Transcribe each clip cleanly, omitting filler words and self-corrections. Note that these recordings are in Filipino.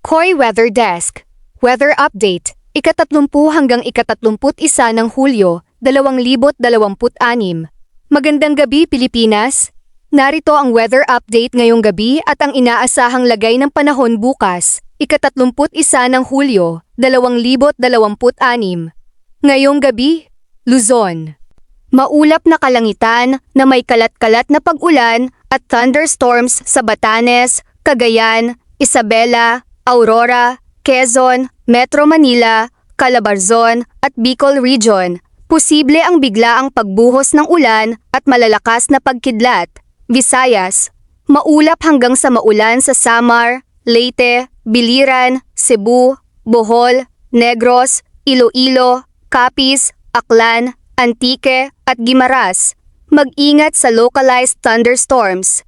KOI Weather Desk. Weather Update. ika-30 hanggang ika-31 ng Hulyo, 2026. Magandang gabi, Pilipinas! Narito ang weather update ngayong gabi at ang inaasahang lagay ng panahon bukas, ika-31 ng Hulyo, 2026. Ngayong gabi, Luzon. Maulap na kalangitan na may kalat-kalat na pag-ulan at thunderstorms sa Batanes, Cagayan, Isabela, Aurora, Quezon, Metro Manila, Calabarzon at Bicol Region. Posible ang biglaang pagbuhos ng ulan at malalakas na pagkidlat. Visayas, maulap hanggang sa maulan sa Samar, Leyte, Biliran, Cebu, Bohol, Negros, Iloilo, Capiz, Aklan, Antique at Guimaras. Mag-ingat sa localized thunderstorms.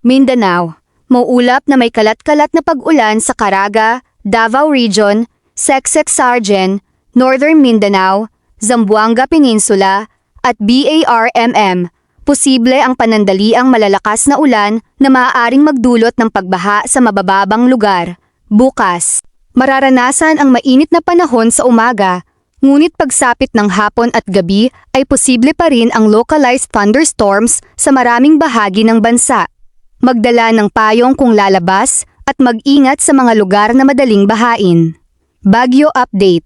Mindanao, maulap na may kalat-kalat na pag-ulan sa Caraga, Davao Region, Sexec-Sargen, Northern Mindanao, Zamboanga Peninsula, at BARMM. Posible ang panandaliang malalakas na ulan na maaaring magdulot ng pagbaha sa mabababang lugar. Bukas, mararanasan ang mainit na panahon sa umaga, ngunit pagsapit ng hapon at gabi ay posible pa rin ang localized thunderstorms sa maraming bahagi ng bansa. Magdala ng payong kung lalabas at mag-ingat sa mga lugar na madaling bahain. Bagyo Update.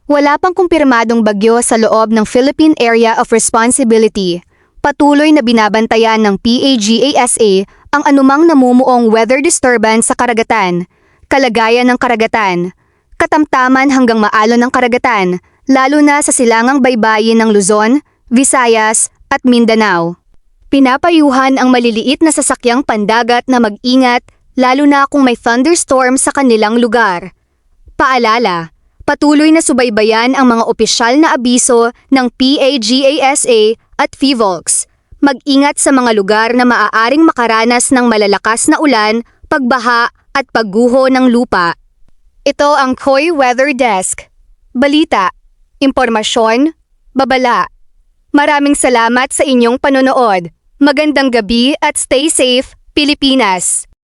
Wala pang kumpirmadong bagyo sa loob ng Philippine Area of Responsibility. Patuloy na binabantayan ng PAGASA ang anumang namumuong weather disturbance sa karagatan, kalagayan ng karagatan, katamtaman hanggang maalon ng karagatan, lalo na sa silangang baybayin ng Luzon, Visayas at Mindanao. Pinapayuhan ang maliliit na sasakyang pandagat na mag-ingat lalo na kung may thunderstorm sa kanilang lugar. Paalala, patuloy na subaybayan ang mga opisyal na abiso ng PAGASA at PHIVOLCS. Mag-ingat sa mga lugar na maaaring makaranas ng malalakas na ulan, pagbaha at pagguho ng lupa. Ito ang KOI Weather Desk. Balita, impormasyon, babala. Maraming salamat sa inyong panonood. Magandang gabi at stay safe, Pilipinas!